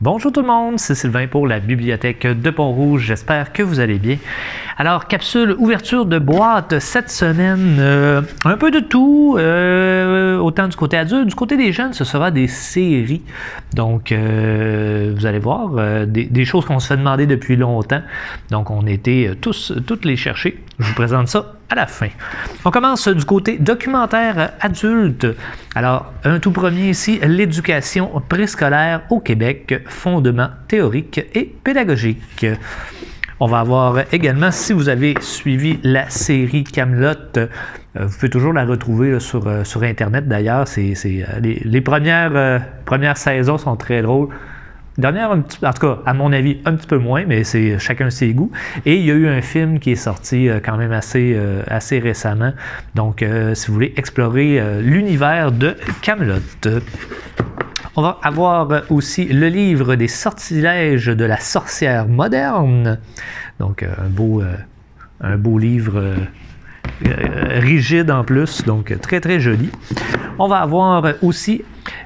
Bonjour tout le monde, c'est Sylvain pour la bibliothèque de Pont-Rouge, j'espère que vous allez bien. Alors, capsule ouverture de boîte cette semaine, un peu de tout, autant du côté adulte, du côté des jeunes, ce sera des séries. Donc, vous allez voir, des choses qu'on se fait demander depuis longtemps. Donc, on était toutes les chercher. Je vous présente ça à la fin. On commence du côté documentaire adulte. Alors, un tout premier ici, l'éducation préscolaire au Québec, fondements théoriques et pédagogiques. On va avoir également, si vous avez suivi la série Kaamelott, vous pouvez toujours la retrouver là, sur Internet d'ailleurs. Les premières saisons sont très drôles. Dernière, en tout cas, à mon avis, un petit peu moins, mais c'est chacun ses goûts. Et il y a eu un film qui est sorti quand même assez récemment. Donc, si vous voulez explorer l'univers de Kaamelott. On va avoir aussi le livre des sortilèges de la sorcière moderne. Donc, un beau livre rigide en plus, donc très très joli. On va avoir aussi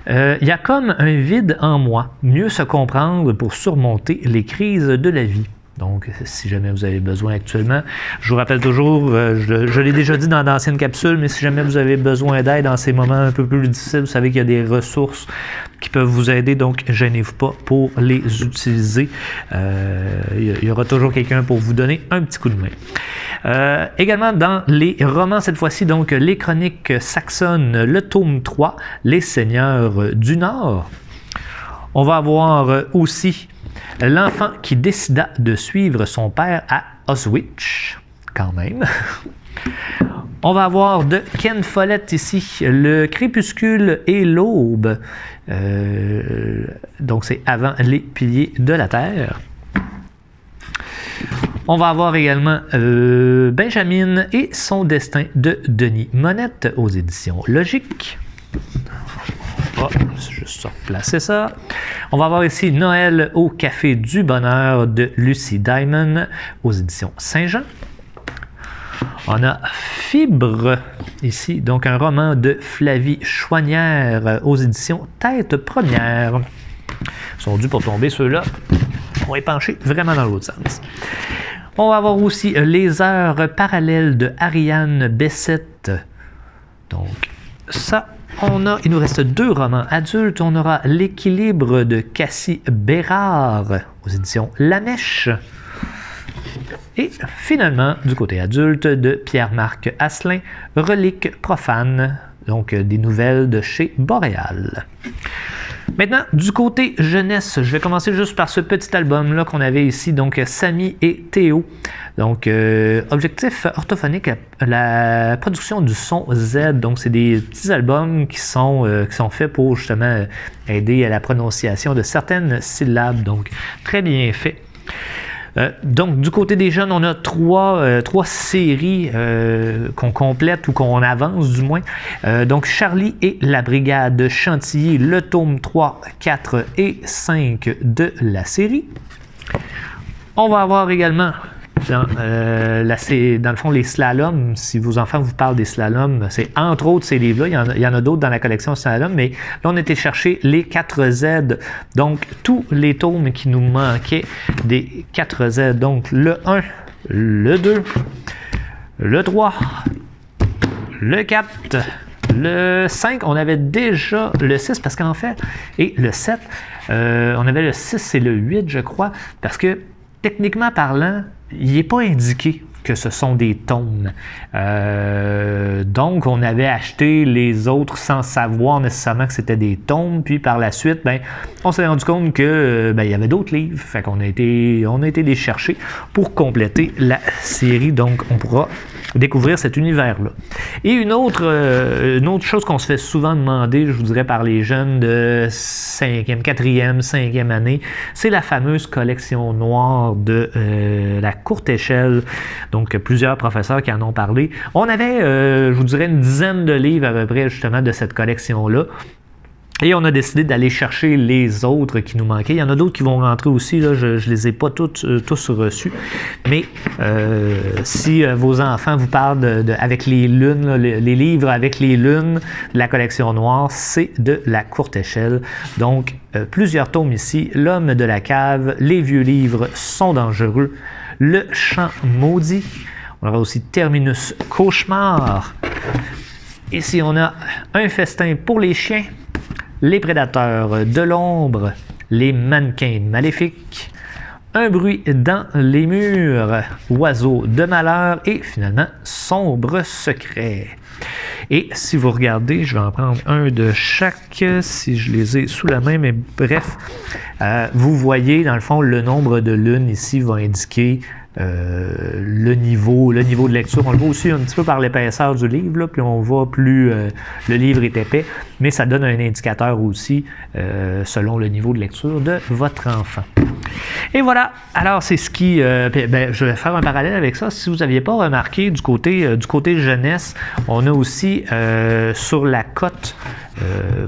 il y a comme un vide en moi, mieux se comprendre pour surmonter les crises de la vie. Donc, si jamais vous avez besoin actuellement, je vous rappelle toujours, je l'ai déjà dit dans d'anciennes capsules, mais si jamais vous avez besoin d'aide dans ces moments un peu plus difficiles, vous savez qu'il y a des ressources qui peuvent vous aider, donc gênez-vous pas pour les utiliser. Il y aura toujours quelqu'un pour vous donner un petit coup de main. Également dans les romans cette fois-ci, donc les chroniques saxonnes, le tome 3, les seigneurs du Nord. On va avoir aussi l'enfant qui décida de suivre son père à Auschwitz, quand même. On va avoir de Ken Follett ici, le crépuscule et l'aube. Donc c'est avant les piliers de la terre. On va avoir également Benjamin et son destin de Denis Monette aux éditions Logique. On va juste replacer ça. On va avoir ici Noël au Café du Bonheur de Lucy Diamond aux éditions Saint-Jean. On a Fibre ici, donc un roman de Flavie Chouanière aux éditions Tête Première. Ils sont dus pour tomber ceux-là. On va y pencher vraiment dans l'autre sens. On va avoir aussi Les heures parallèles de Ariane Bessette. Donc ça, il nous reste 2 romans adultes. On aura L'équilibre de Cassie Bérard aux éditions La Mèche. Et finalement, du côté adulte, de Pierre-Marc Asselin, Reliques profanes, donc des nouvelles de chez Boréal. Maintenant, du côté jeunesse, je vais commencer juste par ce petit album-là qu'on avait ici, donc Samy et Théo. Donc, objectif orthophonique, la production du son Z. Donc, c'est des petits albums qui sont faits pour justement aider à la prononciation de certaines syllabes. Donc, très bien fait. Donc, du côté des jeunes, on a trois séries qu'on complète ou qu'on avance du moins. Donc, Charlie et la brigade Chantilly, le tome 3, 4 et 5 de la série. On va avoir également dans le fond, les slaloms. Si vos enfants vous parlent des slaloms, c'est entre autres ces livres-là. Il y en a d'autres dans la collection slalom, mais là, on était chercher les 4Z. Donc, tous les tomes qui nous manquaient des 4Z. Donc, le 1, le 2, le 3, le 4, le 5. On avait déjà le 6 parce qu'en fait, et le 7, on avait le 6 et le 8, je crois, parce que techniquement parlant, il n'est pas indiqué que ce sont des tomes. Donc, on avait acheté les autres sans savoir nécessairement que c'était des tomes. Puis, par la suite, on s'est rendu compte que il y avait d'autres livres. Fait qu'on a été les chercher pour compléter la série. Donc, on pourra découvrir cet univers-là. Et une autre chose qu'on se fait souvent demander, je vous dirais, par les jeunes de 5e, 4e, 5e année, c'est la fameuse collection noire de la courte échelle. Donc, plusieurs professeurs qui en ont parlé. On avait, je vous dirais, une dizaine de livres à peu près, justement, de cette collection-là. Et on a décidé d'aller chercher les autres qui nous manquaient. Il y en a d'autres qui vont rentrer aussi. Là, je ne les ai pas tous reçus. Mais si vos enfants vous parlent avec les lunes, là, les livres avec les lunes de la collection noire, c'est de la courte échelle. Donc, plusieurs tomes ici. L'homme de la cave, les vieux livres sont dangereux. Le champ maudit. On aura aussi Terminus cauchemar. Ici, on a un festin pour les chiens. Les prédateurs de l'ombre, les mannequins maléfiques, un bruit dans les murs, oiseaux de malheur et finalement sombre secret. Et si vous regardez, je vais en prendre un de chaque si je les ai sous la main, mais bref, vous voyez dans le fond le nombre de lunes ici va indiquer le niveau de lecture. On le voit aussi un petit peu par l'épaisseur du livre, là, puis on voit plus le livre est épais, mais ça donne un indicateur aussi selon le niveau de lecture de votre enfant. Et voilà, alors c'est ce qui... je vais faire un parallèle avec ça. Si vous n'aviez pas remarqué du côté jeunesse, on a aussi sur la cote,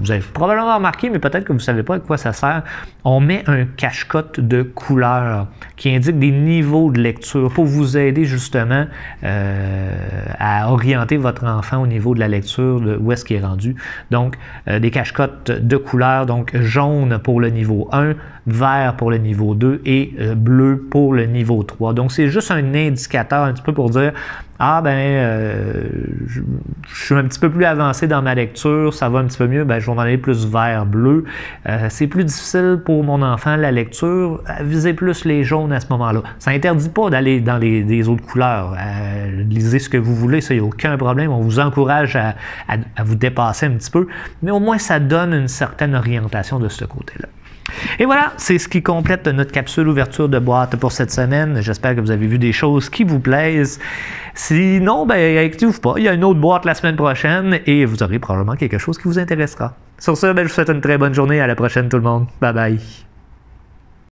vous avez probablement remarqué, mais peut-être que vous ne savez pas à quoi ça sert, on met un cache-cote de couleurs qui indique des niveaux de lecture pour vous aider justement à orienter votre enfant au niveau de la lecture, de où est-ce qu'il est rendu. Donc, des cache-cotes de couleurs, donc jaune pour le niveau 1, vert pour le niveau 2 et bleu pour le niveau 3. Donc, c'est juste un indicateur un petit peu pour dire ah je suis un petit peu plus avancé dans ma lecture, ça va un petit peu mieux, je vais m'en aller plus vert, bleu. C'est plus difficile pour mon enfant la lecture, visez plus les jaunes à ce moment-là. Ça n'interdit pas d'aller dans les autres couleurs. Lisez ce que vous voulez, ça, il n'y a aucun problème. On vous encourage à vous dépasser un petit peu, mais au moins ça donne une certaine orientation de ce côté-là. Et voilà, c'est ce qui complète notre capsule ouverture de boîte pour cette semaine. J'espère que vous avez vu des choses qui vous plaisent. Sinon, inquiétez-vous pas, il y a une autre boîte la semaine prochaine et vous aurez probablement quelque chose qui vous intéressera. Sur ce, je vous souhaite une très bonne journée. À la prochaine tout le monde. Bye bye.